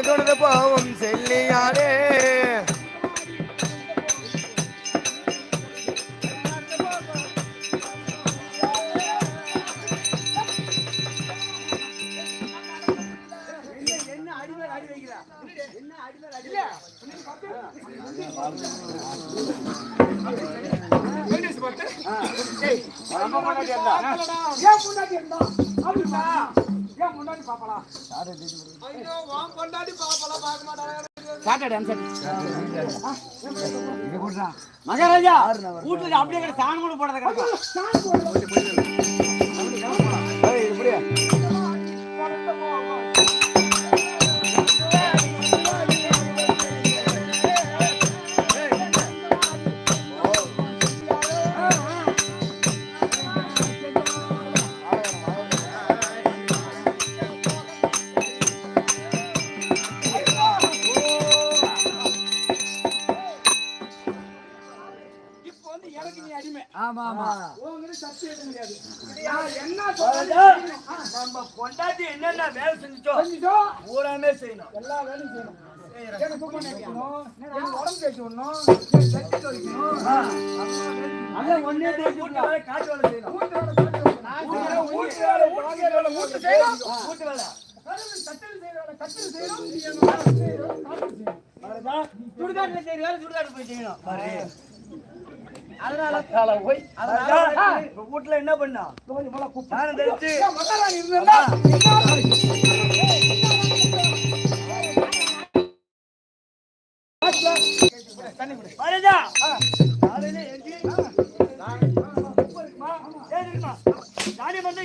தொடுது போவும் செல்லியாரே மகாராஜா வீட்டுல அப்படியே சாணம் கூட போடாத நம்ம பொண்டாட்டி என்னென்ன வேலை செஞ்சோம் பூராமே செய்யணும். எல்லா வேலையும் செய்யணும். சுடுகாட்டுல செய்யற வேலை சுடுகாட்டு போய் செய்யணும். அதனால வீட்டுல என்ன பண்ணா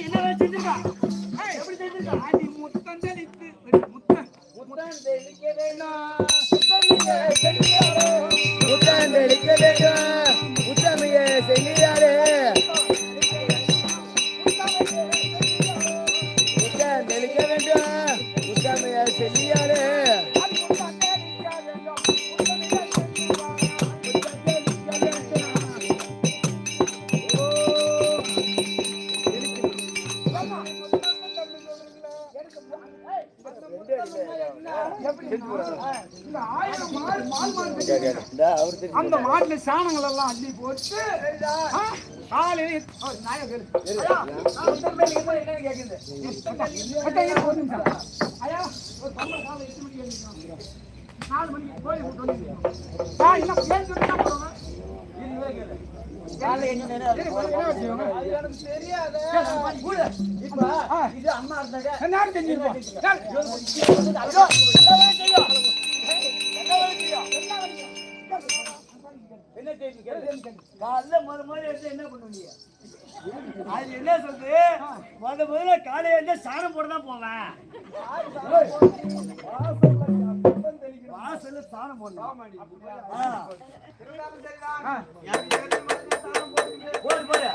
என்ன செஞ்சிருக்கா எப்படி செஞ்சிருக்கா உத்தமையை செல்லியாரே தெளிக்க வேண்டும் உத்தமையை செல்லியாரே அந்த மாட்டுல சாணங்கள் எல்லாம் அள்ளி போட்டு காலையில என்ன பண்ணுவீங்க அது என்ன சொல்றது முதல்ல காலையில சாணம் போடதான் போவேன் வாசல்ல சாணம் போடணும் போடு போடு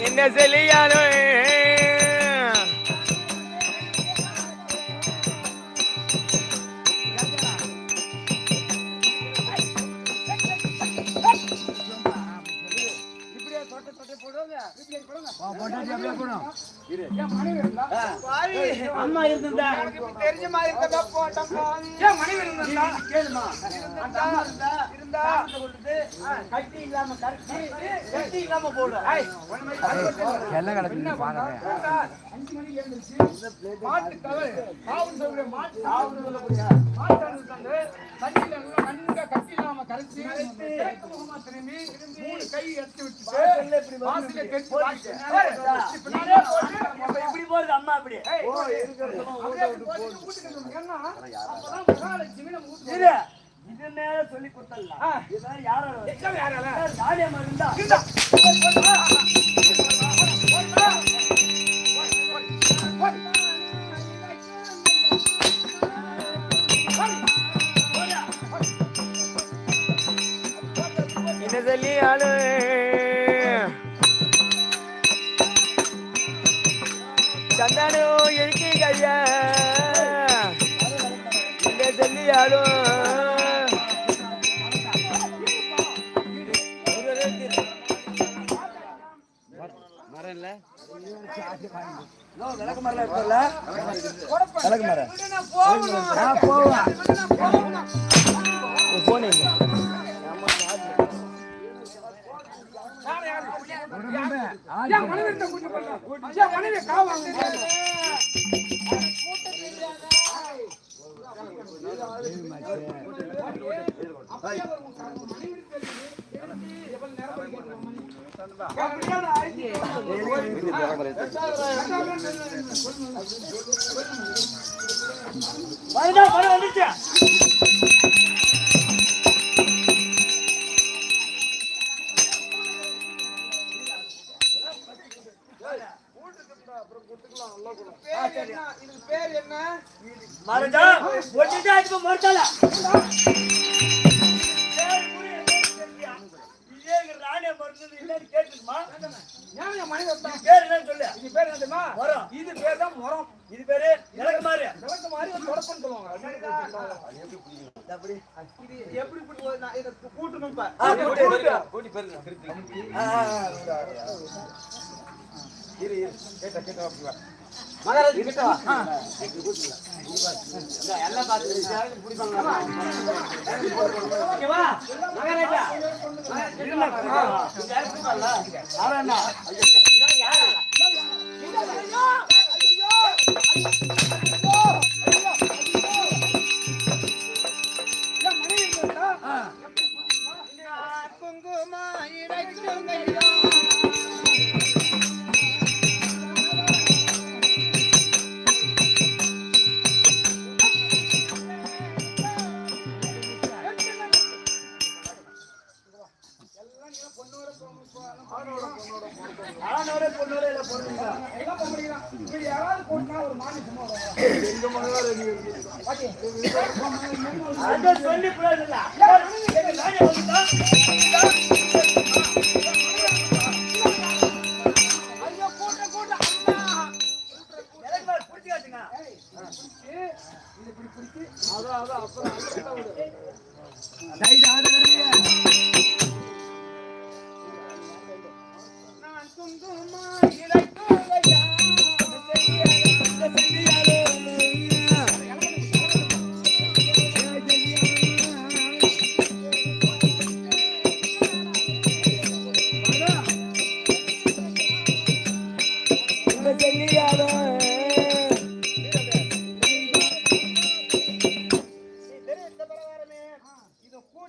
என்ன செல்லியாரே அம்மா இருந்தா தெரிஞ்ச மாதிரி கட்டி இல்லாம கட்டி இல்லாம போடுற 5 மணிக்கு எழுந்திருச்சு மாட்டு கவலை காவல் சொல்ற மாட்டு காவல் சொல்லக்கூடிய தண்ணியில எல்லாம் நன்கா கட்டி இல்லாம கரைச்சி முகமா திரும்பி 3 கை எடுத்து விட்டு வாசல்ல கட்டி இப்படி போறது அம்மா இப்படி இது மேல சொல்லி கொடுத்தலாம் யாரால தாடியம்மா இருந்தா என்ன செல்லியாரே சந்தானோ எழுக்கி கையா என்ன செல்லியாரோ விளக்கு மரம் இருக்குல்ல விளக்கு மரம் போகணும் போகணும் போனே மனைவி காவாங்க வந்துச்சு பேர் என்ன மருதா ஒட்டிட்டா இப்ப மறுத்தால ராணிய மருந்தது இல்லன்னு கேட்டுமா மனைவி பேர் என்னன்னு சொல்லு இது பேர் என்ன தெரியுமா மரம் இது பேர் தான் முறம் இது பேரு விளக்கு மாதிரி விளக்கு மாதிரி ஒரு தொடப்பன்னு சொல்லுவாங்க அப்படி இது எப்படி இதை கூட்டணும் கூட்டி பேரு இரு கேட்ட மகாராஜ் கிட்ட வா எல்லாம் பாத்து புடிப்பாங்க ஓகேவா மகாராஜா யாரண்ணா யாரு குங்குமா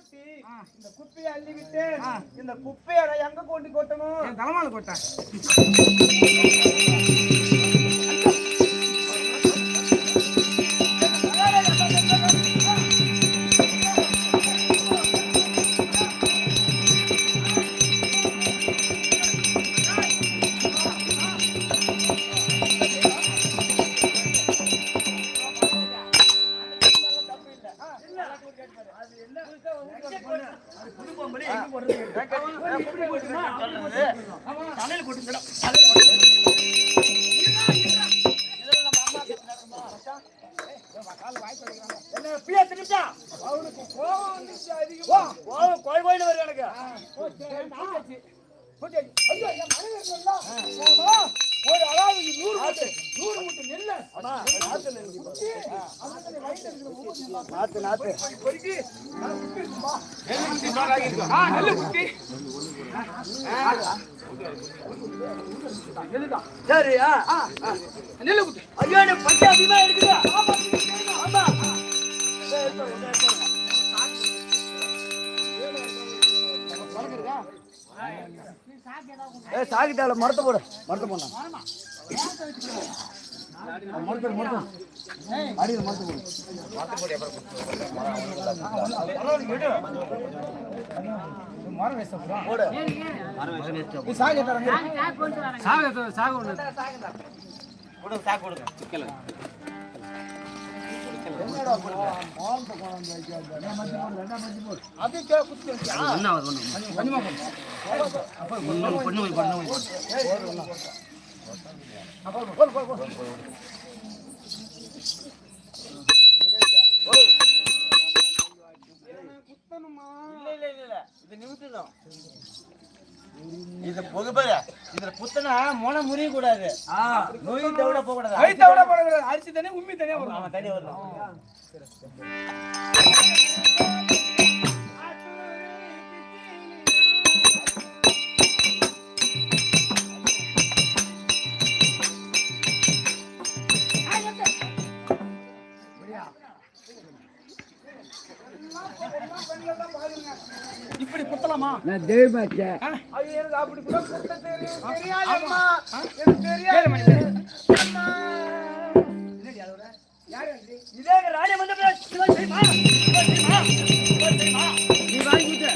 சொல்லி இந்த குப்பையை அள்ளி விட்டு இந்த குப்பையை எங்க கொண்டு கொட்டணும் தலைமால கொட்ட அவனுக்கு கோவம் வந்துச்சு அதிகமா கோயில் கோயில் வருது எனக்கு ஒரு அதாவது 100 மூட்டை நெல்லை நாத்து சரி நெல்லு குட்டி ஐயோ எனக்கு பச்சை அதிகமா இருக்குதா ஆமா சாகிட்டால மரத்தை போடு மரத்தை போடா அடியில் மரத்தை இது புகுபரு இதுல குத்தனா மொன முறிய கூடாது. நோய் தவிட போக கூடாது. வயித்தோட போட அரிசி தனியா உம்மி தனியா வரும். ஆமா தனியா வரணும். இப்படி குத்தலாமா? நான் தெய்வமாச்சே. அப்படி கூட குத்த தெரியாதம்மா. எனக்கு தெரியாது. இதே ராணி மண்டபத்துல தெரியுமா? நீ வாங்கி குத்து.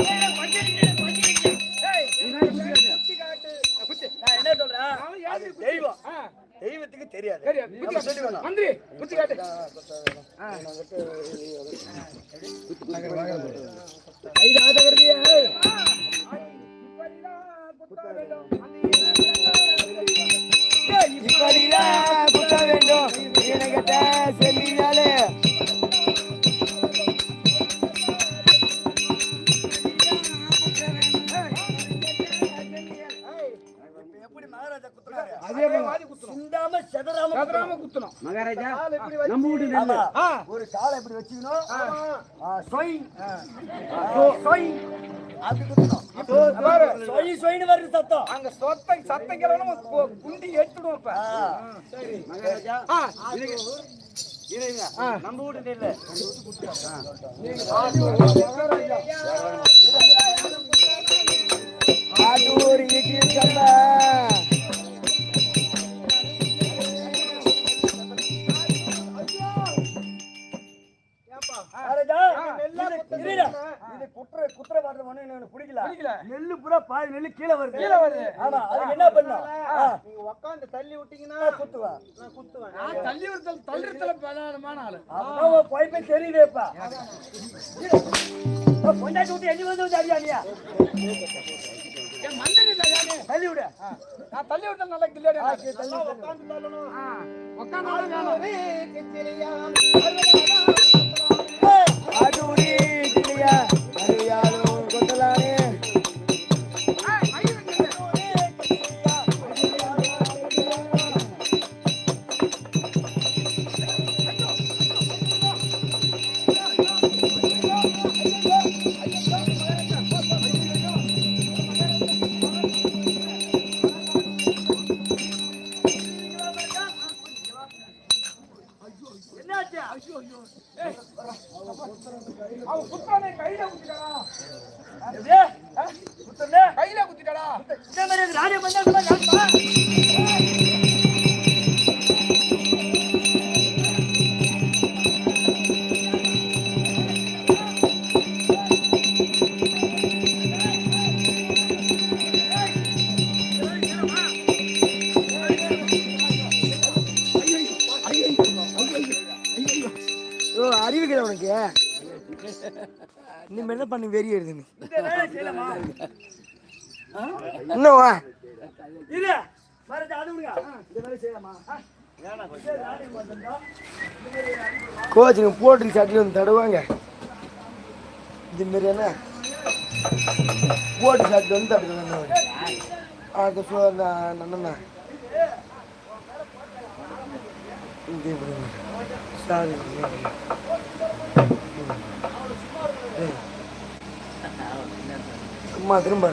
நான் என்ன சொல்றேன்? அது தெய்வம். தெய்வத்துக்கு தெரியாது. நம்ம சொல்லிக்கணும். மந்திரி குத்தி காட்டு. ஐயா ஆதகர்தியே. இப்படிதான் குத்த வேண்டும். எனக்கிட்ட செல்லினாலே சிந்தாம செதறாம குத்தணும். மகாராஜா நம்ம வீட்டு ஒரு காலை இப்படி வச்சுக்கணும். அப்படி குத்தணும். சொயின்னு வருது சத்தம். அங்க சத்தம் கிளம்பணும் குண்டி எடுத்துடுவோம். இப்ப சரி மகாராஜா இருங்க. நம்ம வீட்டு இல்ல ஆடூர் இட்லி கல்ல குற்ற பாத்திர எனக்கு பிடிக்கல. நெல்லு பூரா பாதி நெல்லு கீழே வருது. ஆமா அதுக்கு என்ன பண்ணும்? நீங்க உட்காந்து தள்ளி விட்டீங்கன்னா குத்துவேன். நான் குத்துவேன். தள்ளி விடுதல் தள்ளிடத்துல பிரதானமான ஆளு. அதான் போய் தெரியுதேப்பா. பொண்டாட்டி விட்டு எண்ணி வந்து அடியாடியா மந்திரி இல்ல யாரு தள்ளி விடு. நான் தள்ளி விட்டா நல்லா கிளியர் உட்காந்து தள்ளணும். ஆடூரி கிளியா அருயாலும் கொத்தலானே கையில குத்திட்டாடா. ராஜா பண்ணா அறிவிக்கிற உனக்கு நீ என்ன பண்ணி வெறி எழுதுன்னு இன்னும் கோச்சுங்க போட்டு சட்டில் வந்து தடுவாங்க. இது மாரி என்ன போட்டு சட்டு வந்து தடுவாங்க. அண்ணா சாரி அம்மா திரும்ப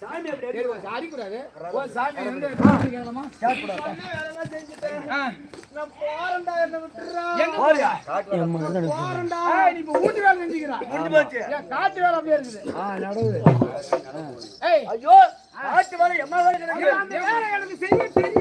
சாமி அப்படி சரி, ஒரு அடிக்கூடாது. ஒரு சாமி இருந்து கேட்கலாமா? கேட்கக்கூடாது. நான் போறேன்டா, என்ன விட்டுறா. போறியா? ஏய், நீ இப்ப வீட்டு வேலை செஞ்சுக்கிறா. முடிஞ்சு போச்சு. ஏன் காட்டு வேலை அப்படியே இருக்குது. ஏய், ஐயோ காட்டு வேலை எம்மா வேலை கிடக்கு. அந்த வேலை எனக்கு செய்ய தெரியும்.